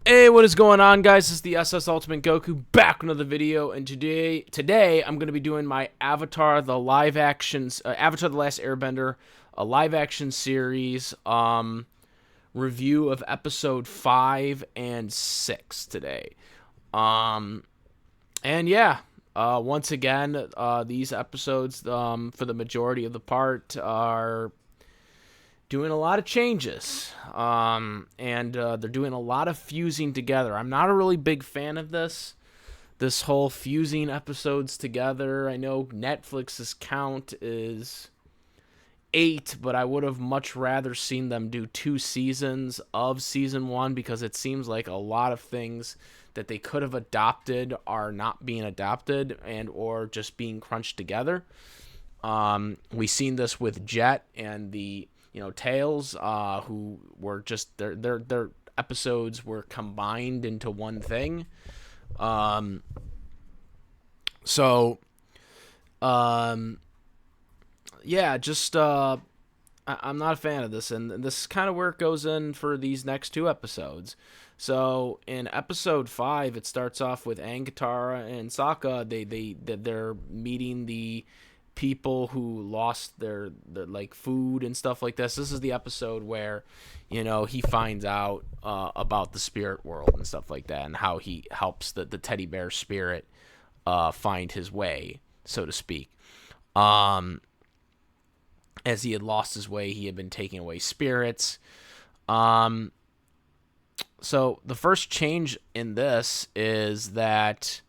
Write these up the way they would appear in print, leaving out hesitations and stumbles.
Hey, what is going on, guys? This is the SS Ultimate Goku back with another video, and today I'm going to be doing my Avatar the live actions Avatar the Last Airbender, a live action series review of episode 5 and 6 today. Um and yeah, once again, these episodes for the majority of the part are doing a lot of changes, and they're doing a lot of fusing together. I'm not a really big fan of this whole fusing episodes together. I know Netflix's count is 8, but I would have much rather seen them do 2 seasons of season 1, because it seems like a lot of things that they could have adopted are not being adopted and or just being crunched together. We seen this with Jet and the Tails, who were just their episodes were combined into one thing. Um, so um, yeah, just I'm not a fan of this, and this is kind of where it goes in for these next 2 episodes. So in episode 5, it starts off with Aang, Katara, and Sokka. They're meeting the people who lost their like food and stuff like this. This is the episode where he finds out about the spirit world and stuff like that, and how he helps the teddy bear spirit find his way, so to speak. Um, as he had lost his way, he had been taking away spirits. Um, so the first change in this is that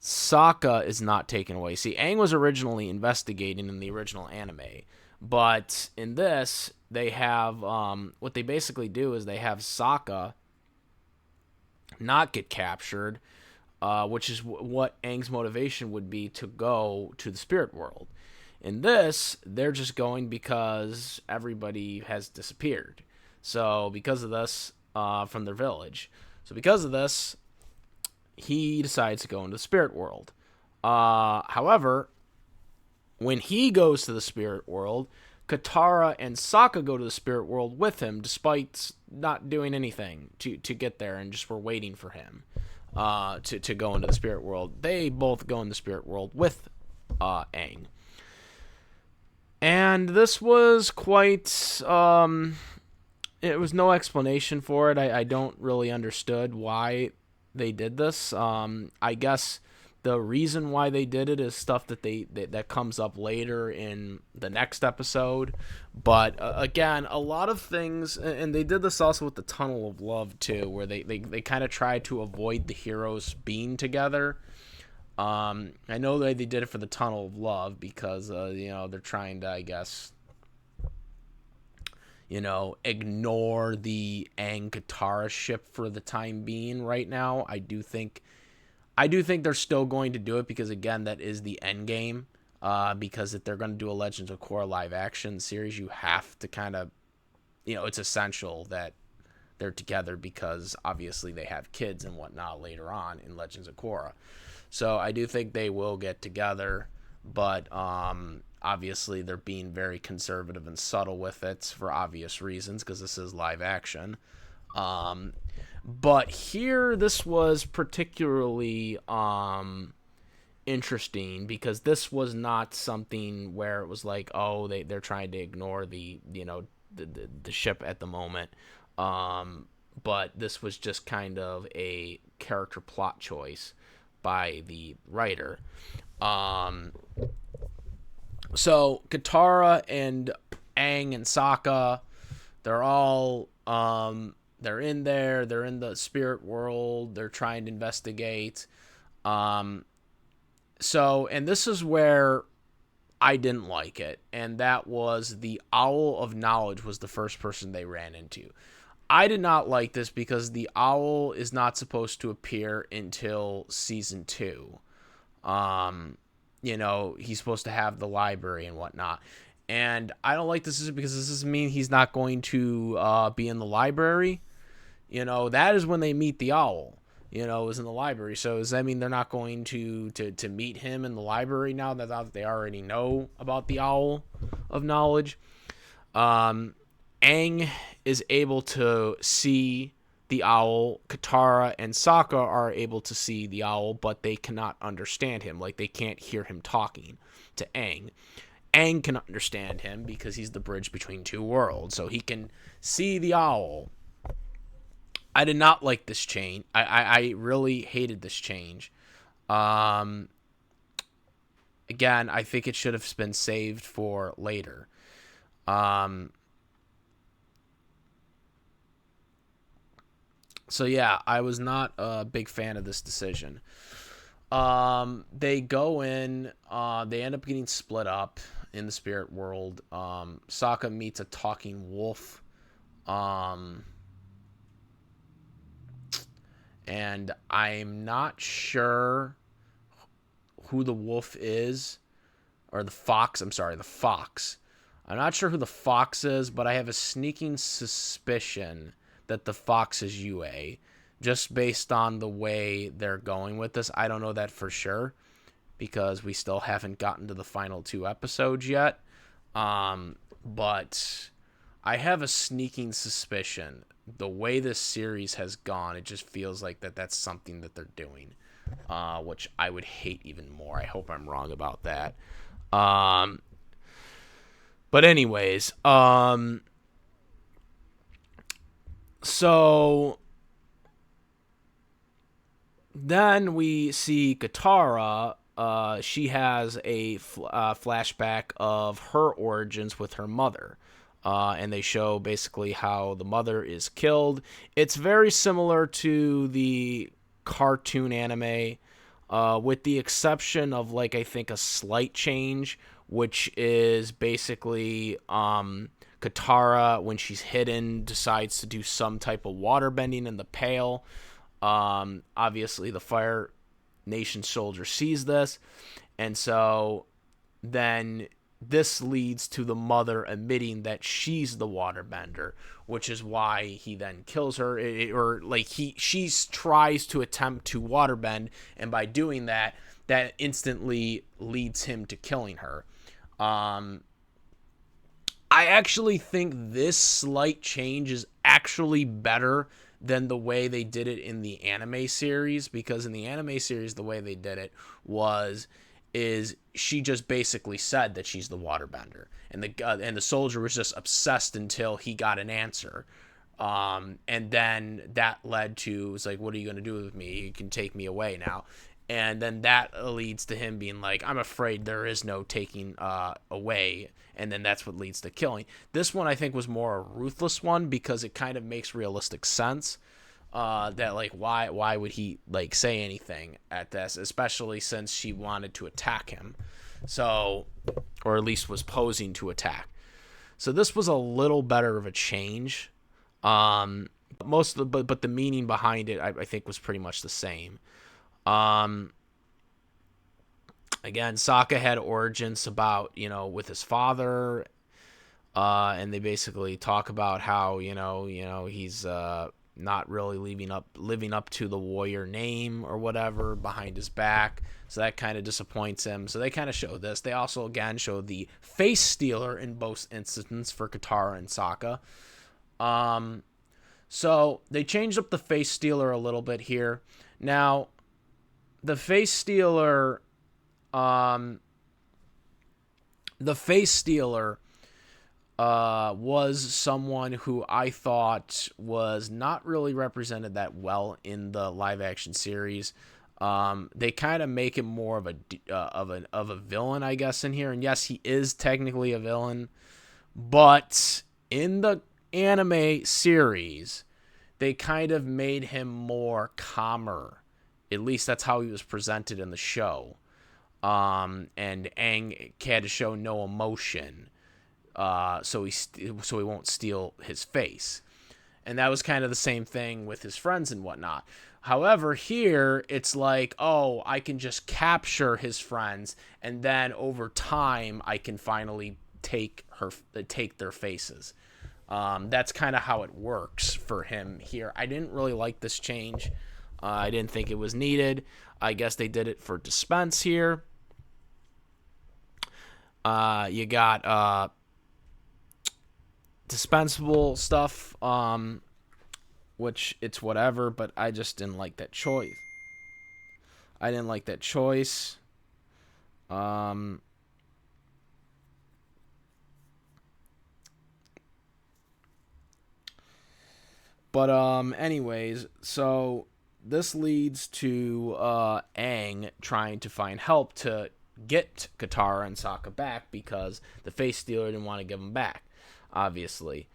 Sokka is not taken away. See, Aang was originally investigating in the original anime, but in this, they have what they basically do is they have Sokka not get captured, which is what Aang's motivation would be to go to the spirit world. In this, they're just going because everybody has disappeared. So because of this, from their village. So because of this, he decides to go into the spirit world. However, when he goes to the spirit world, Katara and Sokka go to the spirit world with him, despite not doing anything to get there, and just were waiting for him to go into the spirit world. They both go in the spirit world with Aang. And this was quite it was no explanation for it. I don't really understood why they did this. I guess the reason why they did it is stuff that comes up later in the next episode. But again, a lot of things, and they did this also with the Tunnel of Love too, where they kind of tried to avoid the heroes being together. I know that they did it for the Tunnel of Love because they're trying to, I guess, ignore the Aang Katara ship for the time being right now. I do think they're still going to do it because, again, that is the end game. Because if they're going to do a Legends of Korra live action series, you have to kind of, it's essential that they're together, because obviously they have kids and whatnot later on in Legends of Korra. So I do think they will get together, but obviously they're being very conservative and subtle with it for obvious reasons, because this is live action. But here, this was particularly interesting, because this was not something where it was like, oh, they're trying to ignore the ship at the moment. But this was just kind of a character plot choice by the writer. So Katara and Aang and Sokka, they're all they're in there. They're in the spirit world. They're trying to investigate. So, and this is where I didn't like it, and that was the Owl of Knowledge was the first person they ran into. I did not like this because the owl is not supposed to appear until season 2. He's supposed to have the library and whatnot. And I don't like this because this doesn't mean he's not going to be in the library. That is when they meet the owl. Is in the library. So does that mean they're not going to meet him in the library now that they already know about the Owl of Knowledge? Aang is able to see the owl. Katara and Sokka are able to see the owl, but they cannot understand him. Like, they can't hear him talking to Aang. Aang can understand him because he's the bridge between two worlds, so he can see the owl. I did not like this change. I really hated this change. Again, I think it should have been saved for later. So yeah, I was not a big fan of this decision. They go in, they end up getting split up in the spirit world. Sokka meets a talking wolf. And I'm not sure who the wolf is, or the fox. I'm sorry, the fox. I'm not sure who the fox is, but I have a sneaking suspicion that the fox is Yue, just based on the way they're going with this. I don't know that for sure because we still haven't gotten to the final 2 episodes yet. But I have a sneaking suspicion. The way this series has gone, it just feels like that's something that they're doing, which I would hate even more. I hope I'm wrong about that. But anyways, so then we see Katara. She has a flashback of her origins with her mother. And they show basically how the mother is killed. It's very similar to the cartoon anime, with the exception of, like, I think a slight change, which is basically Katara, when she's hidden, decides to do some type of water bending in the pail. Obviously, the Fire Nation soldier sees this, and so then this leads to the mother admitting that she's the waterbender, which is why he then kills her. She tries to attempt to waterbend, and by doing that, that instantly leads him to killing her. I actually think this slight change is actually better than the way they did it in the anime series, because in the anime series, the way they did it is she just basically said that she's the waterbender, and the soldier was just obsessed until he got an answer, and then that led to, it's like, what are you going to do with me? You can take me away now. And then that leads to him being like, I'm afraid there is no taking away. And then that's what leads to killing. This one, I think, was more a ruthless one because it kind of makes realistic sense. That, like, why would he, like, say anything at this, especially since she wanted to attack him. So, or at least was posing to attack. So this was a little better of a change. But the meaning behind it, I think, was pretty much the same. Again, Sokka had origins about, with his father, and they basically talk about how, he's not really living up to the warrior name or whatever behind his back. So that kind of disappoints him. So they kind of show this. They also, again, show the face stealer in both instances for Katara and Sokka. So they changed up the face stealer a little bit here. Now, the face stealer, was someone who I thought was not really represented that well in the live action series. They kind of make him more of a villain, I guess, in here. And yes, he is technically a villain, but in the anime series, they kind of made him more calmer. At least that's how he was presented in the show. And Aang had to show no emotion, so he won't steal his face. And that was kind of the same thing with his friends and whatnot. However, here it's like, oh, I can just capture his friends, and then over time I can finally take their faces. That's kind of how it works for him here. I didn't really like this change. I didn't think it was needed. I guess they did it for dispense here. You got dispensable stuff which it's whatever, but I just didn't like that choice. I didn't like that choice. Um, but anyways, so this leads to Aang trying to find help to get Katara and Sokka back because the Face Stealer didn't want to give them back, obviously.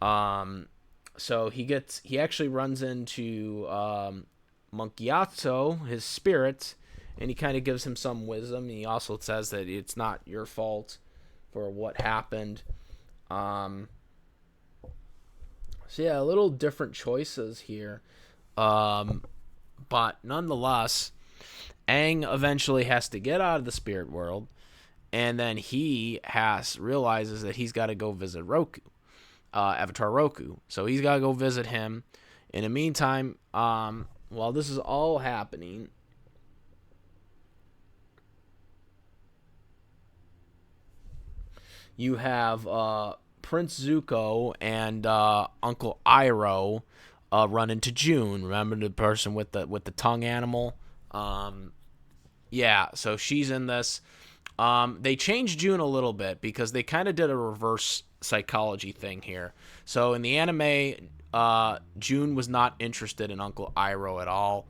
Um, so he actually runs into Monkiatsu, his spirit, and he kind of gives him some wisdom. And he also says that it's not your fault for what happened. Um, so yeah, a little different choices here, but nonetheless, Aang eventually has to get out of the spirit world, and then he realizes that he's got to go visit Roku, Avatar Roku. So he's got to go visit him. In the meantime, while this is all happening, you have Prince Zuko and Uncle Iroh run into June. Remember the person with the tongue animal? Yeah, so she's in this. They changed June a little bit because they kind of did a reverse psychology thing here. So in the anime, June was not interested in Uncle Iroh at all.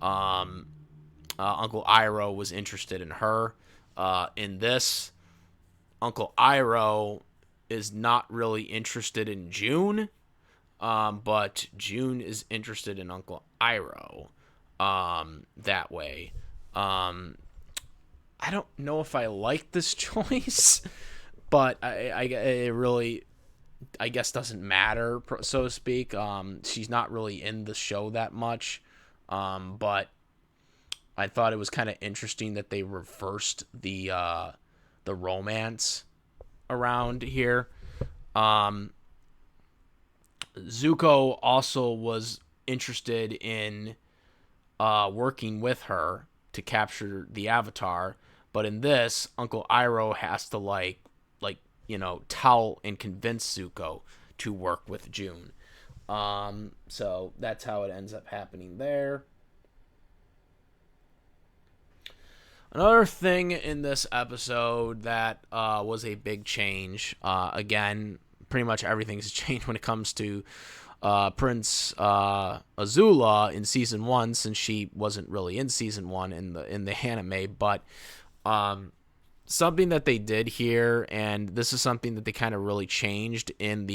Uncle Iroh was interested in her. In this, Uncle Iroh is not really interested in June, but June is interested in Uncle Iroh that way. I don't know if I like this choice, but it really, I guess, doesn't matter, so to speak. She's not really in the show that much, but I thought it was kind of interesting that they reversed the romance around here. Zuko also was interested in working with her to capture the Avatar, but in this, Uncle Iroh has to tell and convince Zuko to work with June. So that's how it ends up happening there. Another thing in this episode that was a big change. Again, pretty much everything's changed when it comes to Prince Azula in season 1, since she wasn't really in season 1 in the anime. But something that they did here, and this is something that they kind of really changed in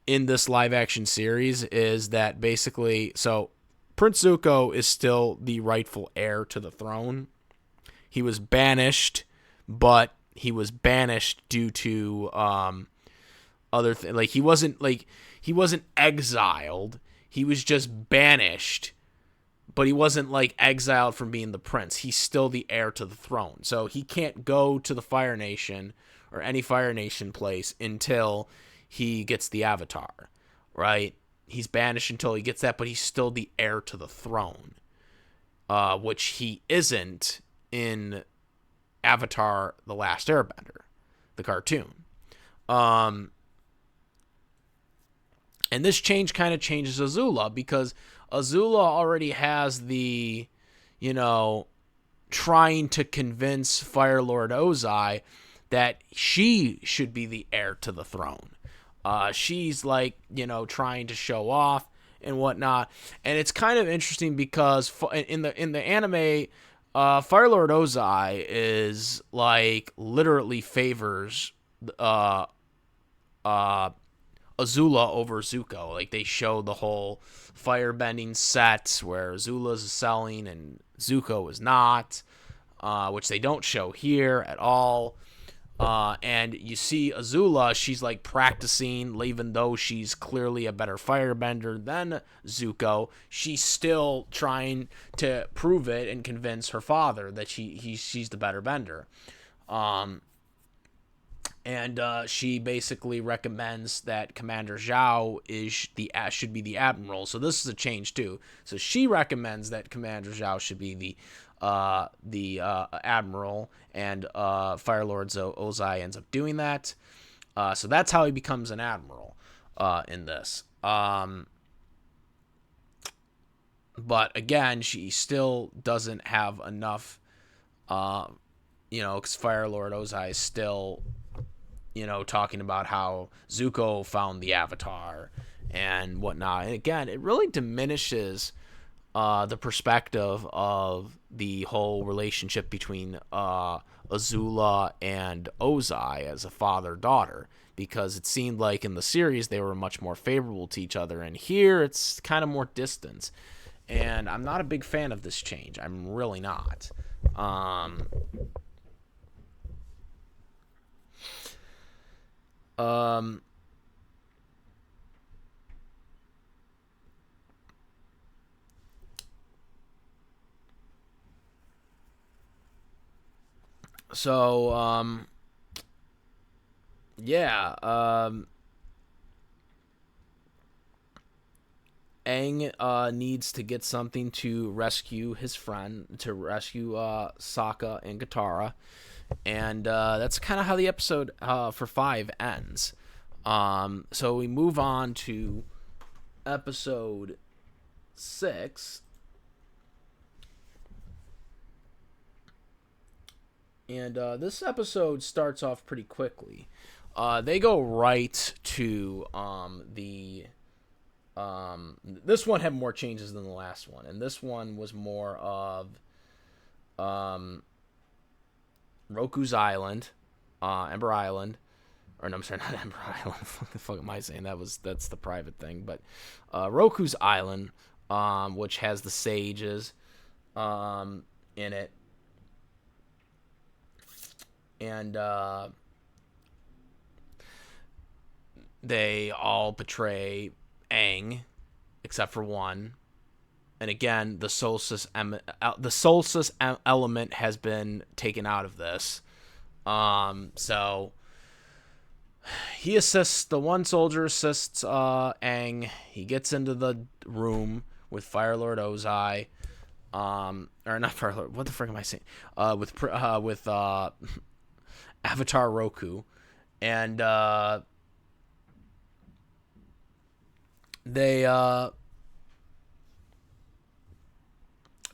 this live action series, is that basically, so Prince Zuko is still the rightful heir to the throne. He was banished, but he was banished due to other things. He wasn't exiled. He was just banished, but he wasn't exiled from being the prince. He's still the heir to the throne. So he can't go to the Fire Nation or any Fire Nation place until he gets the Avatar, right? He's banished until he gets that, but he's still the heir to the throne, which he isn't in Avatar: The Last Airbender, the cartoon. And this change kind of changes Azula, because Azula already has the, trying to convince Fire Lord Ozai that she should be the heir to the throne. She's trying to show off and whatnot, and it's kind of interesting because in the anime, Fire Lord Ozai is literally favors Azula over Zuko. They show the whole firebending set where Azula's selling and Zuko is not, which they don't show here at all. And you see Azula, she's practicing, even though she's clearly a better firebender than Zuko. She's still trying to prove it and convince her father that she's the better bender. And she basically recommends that Commander Zhao should be the admiral. So this is a change too. So she recommends that Commander Zhao should be the admiral, and Fire Lord Ozai ends up doing that. So that's how he becomes an admiral in this. But again, she still doesn't have enough, uh, because Fire Lord Ozai is still, talking about how Zuko found the Avatar and whatnot. And again, it really diminishes the perspective of the whole relationship between Azula and Ozai as a father-daughter, because it seemed like in the series they were much more favorable to each other, and here it's kind of more distance. And I'm not a big fan of this change. I'm really not. Um, um, so, yeah. Aang needs to get something to rescue his friend, to rescue Sokka and Katara, and that's kind of how the episode for 5 ends. So we move on to episode 6, and this episode starts off pretty quickly. They go right to the this one had more changes than the last one, and this one was more of um, Roku's Island, Ember Island, or no, I'm sorry, not Ember Island. What the fuck am I saying? That's the private thing, but Roku's Island, which has the sages in it, and they all betray Aang except for one. And again, the solstice element has been taken out of this. So the one soldier assists Aang. He gets into the room with Fire Lord Ozai. Or not Fire Lord. What the frick am I saying? With Avatar Roku, and they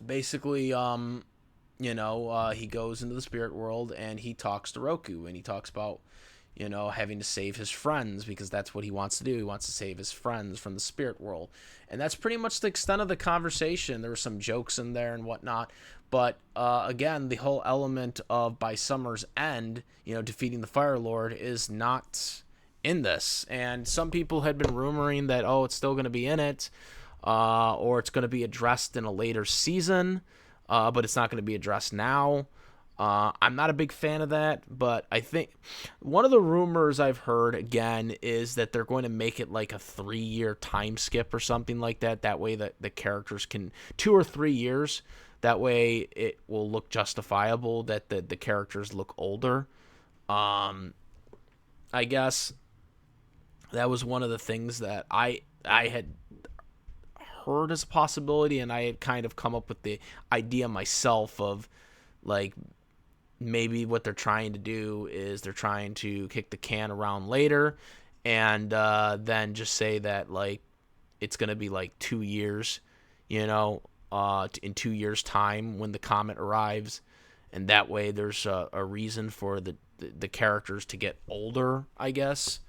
basically he goes into the spirit world and he talks to Roku, and he talks about having to save his friends, because that's what he wants to do. He wants to save his friends from the spirit world, and that's pretty much the extent of the conversation. There were some jokes in there and whatnot, but again, the whole element of by summer's end, defeating the Fire Lord is not in this. And some people had been rumoring that, it's still going to be in it, or it's going to be addressed in a later season, but it's not going to be addressed now. I'm not a big fan of that, but I think one of the rumors I've heard, again, is that they're going to make it like a 3-year time skip or something like that. That way that the characters can, 2 or 3 years, that way it will look justifiable that the characters look older. I guess that was one of the things that I had heard as a possibility, and I had kind of come up with the idea myself of, like, maybe what they're trying to do is they're trying to kick the can around later, and then just say that, like, it's going to be like 2 years, in 2 years' time when the comet arrives, and that way there's a reason for the characters to get older, I guess,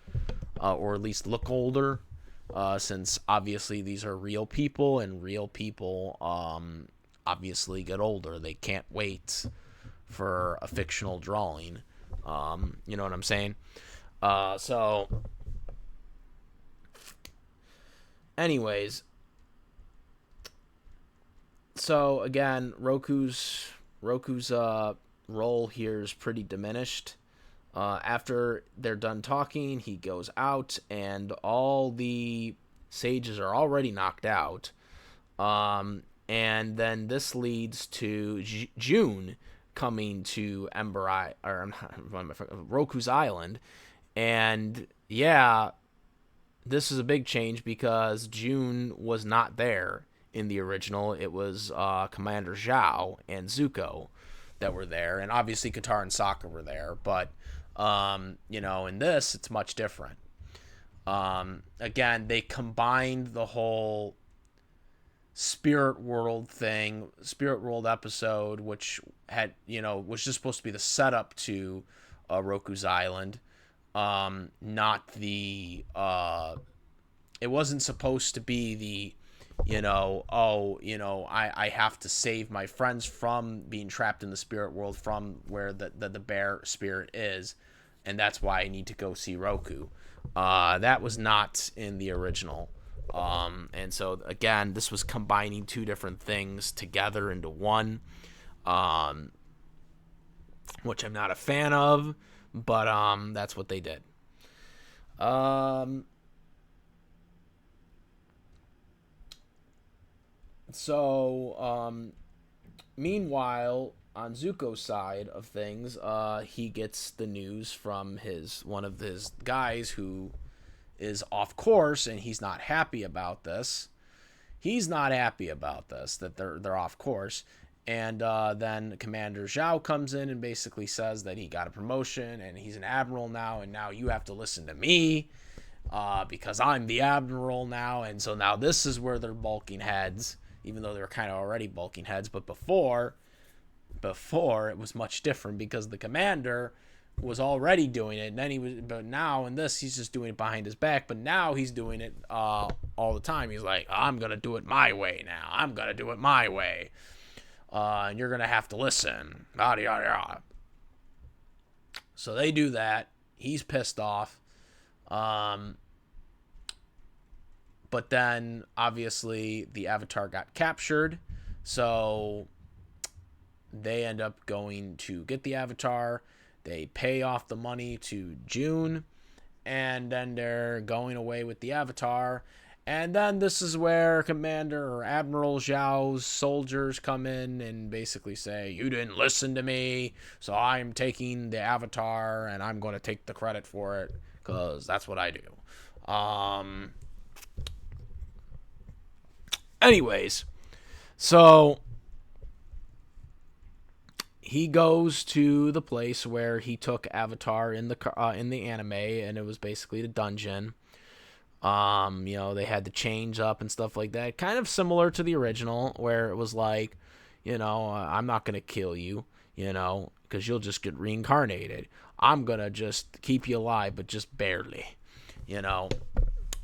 or at least look older, since obviously these are real people, and real people obviously get older. They can't wait for a fictional drawing. You know what I'm saying? So, anyways, so again, Roku's role here is pretty diminished. After they're done talking, he goes out, and all the sages are already knocked out. And then this leads to June coming to Roku's Island, and yeah, this is a big change because June was not there in the original. It was Commander Zhao and Zuko that were there, and obviously Katara and Sokka were there, but in this it's much different. Again, they combined the whole Spirit World episode, which had, was just supposed to be the setup to Roku's Island. Not the it wasn't supposed to be the, I have to save my friends from being trapped in the spirit world from where the bear spirit is, and that's why I need to go see Roku. That was not in the original. And so again, this was combining two different things together into one, which I'm not a fan of, but that's what they did. Meanwhile, on Zuko's side of things, he gets the news from one of his guys who is off course, and he's not happy about this. He's not happy about this, that they're off course. And then Commander Zhao comes in and basically says that he got a promotion and he's an admiral now, and now you have to listen to me because I'm the admiral now. And so now this is where they're bulking heads, even though they were kind of already bulking heads. But before it was much different because the commander was already doing it, and then but now in this he's just doing it behind his back. But now he's doing it all the time. He's like, I'm gonna do it my way now. I'm gonna do it my way, and you're gonna have to listen. Yada yada yada. So they do that. He's pissed off. But then obviously the Avatar got captured, so they end up going to get the Avatar. They pay off the money to June, and then they're going away with the Avatar. And then this is where Commander or Admiral Zhao's soldiers come in and basically say, you didn't listen to me, so I'm taking the Avatar, and I'm going to take the credit for it, because that's what I do. Anyways, so he goes to the place where he took Avatar in the anime, and it was basically the dungeon. They had to change up and stuff like that, kind of similar to the original, where it was like, I'm not gonna kill you, because you'll just get reincarnated. I'm gonna just keep you alive, but just barely, but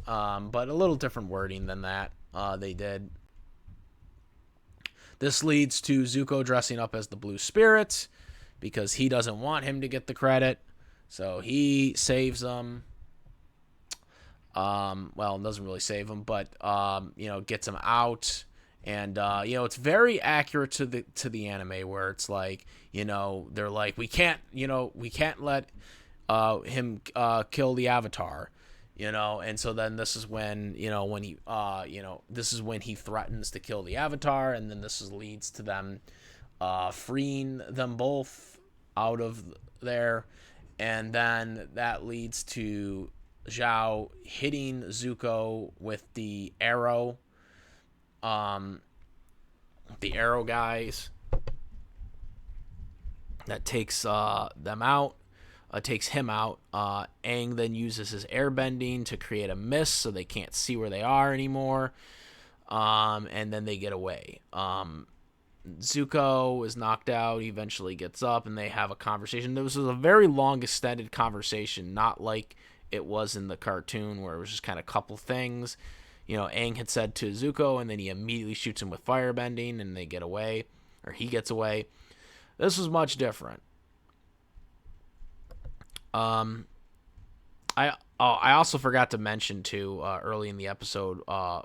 a little different wording than that. They did. This leads to Zuko dressing up as the Blue Spirit because he doesn't want him to get the credit. So he saves them. Doesn't really save him, but gets him out. And it's very accurate to the anime, where it's like, they're like, we can't let him kill the Avatar. And so then this is when, this is when he threatens to kill the Avatar, and then leads to them freeing them both out of there, and then that leads to Zhao hitting Zuko with the arrow, guys, that takes them out. Takes him out. Aang then uses his airbending to create a mist so they can't see where they are anymore. And then they get away. Zuko is knocked out. He eventually gets up, and they have a conversation. This was a very long, extended conversation, not like it was in the cartoon, where it was just kind of a couple things. Aang had said to Zuko, and then he immediately shoots him with firebending, and they get away, or he gets away. This was much different. I also forgot to mention too, early in the episode,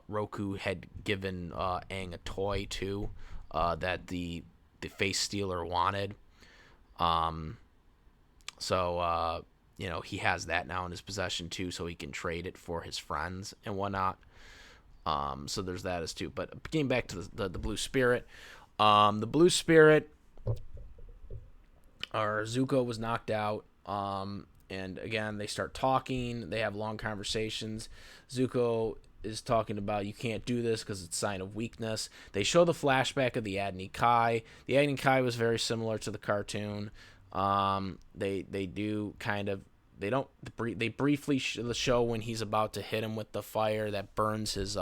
Roku had given Aang a toy too, that the face stealer wanted. He has that now in his possession too, so he can trade it for his friends and whatnot. So there's that as too. But getting back to the Blue Spirit, the Blue Spirit, or Zuko, was knocked out. And again, they start talking. They have long conversations. Zuko is talking about, you can't do this because it's a sign of weakness. They show the flashback of the Agni Kai. The Agni Kai was very similar to the cartoon. They do kind of, they briefly show when he's about to hit him with the fire that burns his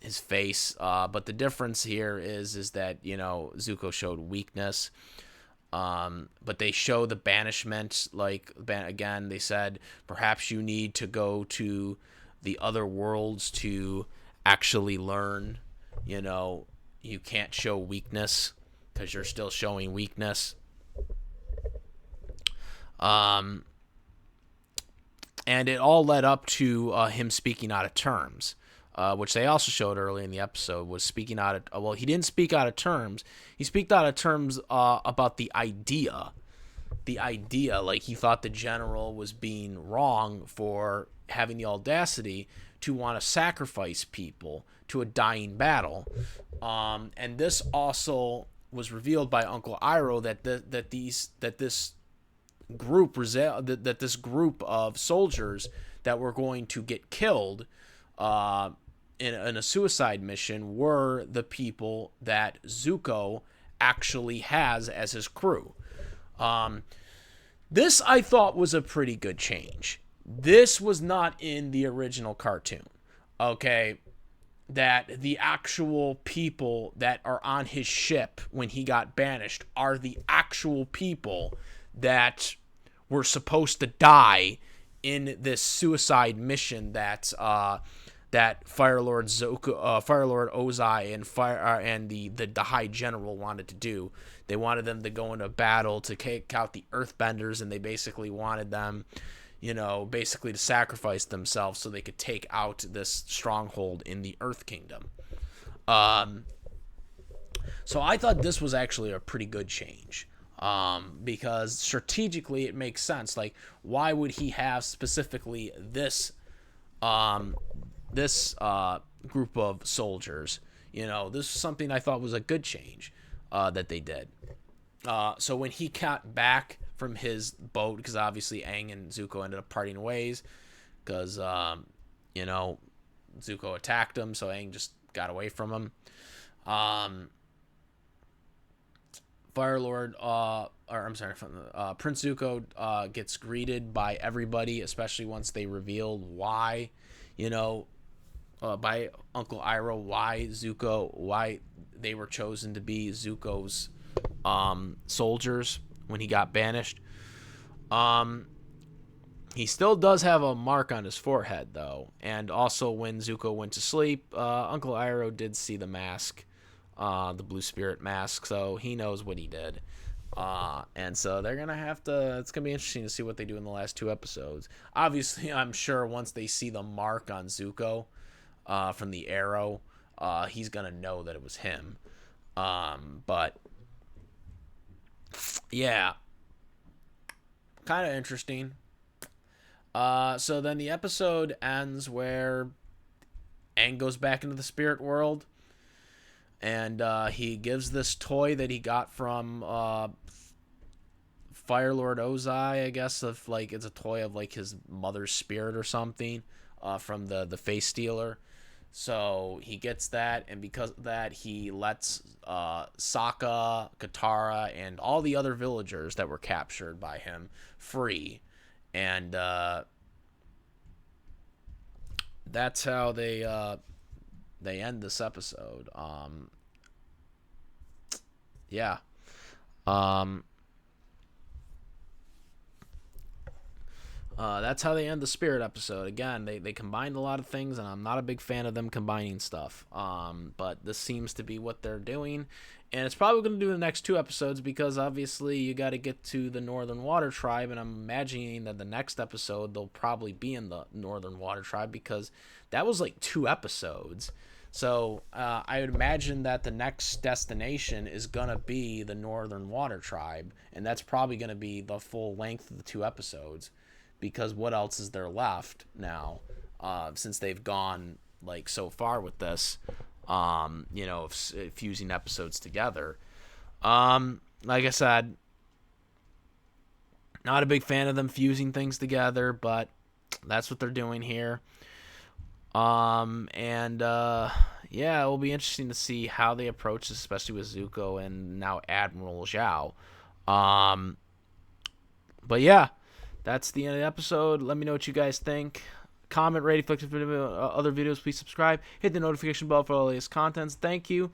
his face. But the difference here is that Zuko showed weakness. But they show the banishment. Like again, they said perhaps you need to go to the other worlds to actually learn. You can't show weakness because you're still showing weakness. And it all led up to him speaking out of terms, which they also showed early in the episode, was speaking out of... Well, he didn't speak out of terms. He spoke out of terms about the idea. The idea, like he thought the general was being wrong for having the audacity to want to sacrifice people to a dying battle. And this also was revealed by Uncle Iroh that this group of soldiers that were going to get killed in a suicide mission were the people that Zuko actually has as his crew. This I thought was a pretty good change. This was not in the original cartoon. Okay, that the actual people that are on his ship when he got banished are the actual people that were supposed to die in this suicide mission that Fire Lord Ozai and the High General wanted to do. They wanted them to go into battle to take out the Earthbenders, and they basically wanted them, basically to sacrifice themselves so they could take out this stronghold in the Earth Kingdom. So I thought this was actually a pretty good change. Because strategically it makes sense. Like, why would he have specifically this group of soldiers? This is something I thought was a good change that they did. So when he got back from his boat, because obviously Aang and Zuko ended up parting ways, because Zuko attacked him, so Aang just got away from him. Prince Zuko gets greeted by everybody, especially once they revealed why, by Uncle Iroh, why they were chosen to be Zuko's soldiers when he got banished. He still does have a mark on his forehead, though, and also when Zuko went to sleep, Uncle Iroh did see the mask. The Blue Spirit mask, so he knows what he did. And so they're gonna have to... It's gonna be interesting to see what they do in the last 2 episodes. Obviously, I'm sure once they see the mark on Zuko from the arrow, he's gonna know that it was him. But yeah, kind of interesting. So then the episode ends where Aang goes back into the spirit world. And he gives this toy that he got from Fire Lord Ozai, I guess, of like it's a toy of like his mother's spirit or something from the Face Stealer. So he gets that, and because of that, he lets Sokka, Katara, and all the other villagers that were captured by him free. And that's how they end this episode. Yeah. That's how they end the Spirit episode. Again, they combined a lot of things, and I'm not a big fan of them combining stuff. But this seems to be what they're doing. And it's probably going to do the next 2 episodes because obviously you got to get to the Northern Water Tribe, and I'm imagining that the next episode they'll probably be in the Northern Water Tribe because that was like 2 episodes. So I would imagine that the next destination is going to be the Northern Water Tribe, and that's probably going to be the full length of the 2 episodes because what else is there left now since they've gone like so far with this? Fusing episodes together. Like I said, not a big fan of them fusing things together, but that's what they're doing here. Yeah, it will be interesting to see how they approach this, especially with Zuko and now Admiral Zhao. But yeah, that's the end of the episode. Let me know what you guys think. comment, rate, if you like other videos, please subscribe. Hit the notification bell for all the latest contents. Thank you.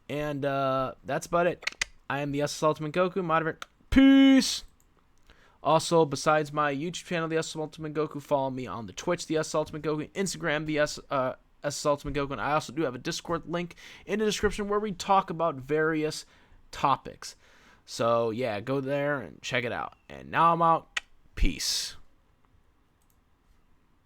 And that's about it. I am the SS Ultimate Goku. Moderate. Peace. Also, besides my YouTube channel, the SS Ultimate Goku, follow me on the Twitch, the SS Ultimate Goku, Instagram, the SS Ultimate Goku, and I also do have a Discord link in the description where we talk about various topics. So, yeah, go there and check it out. And now I'm out. Peace.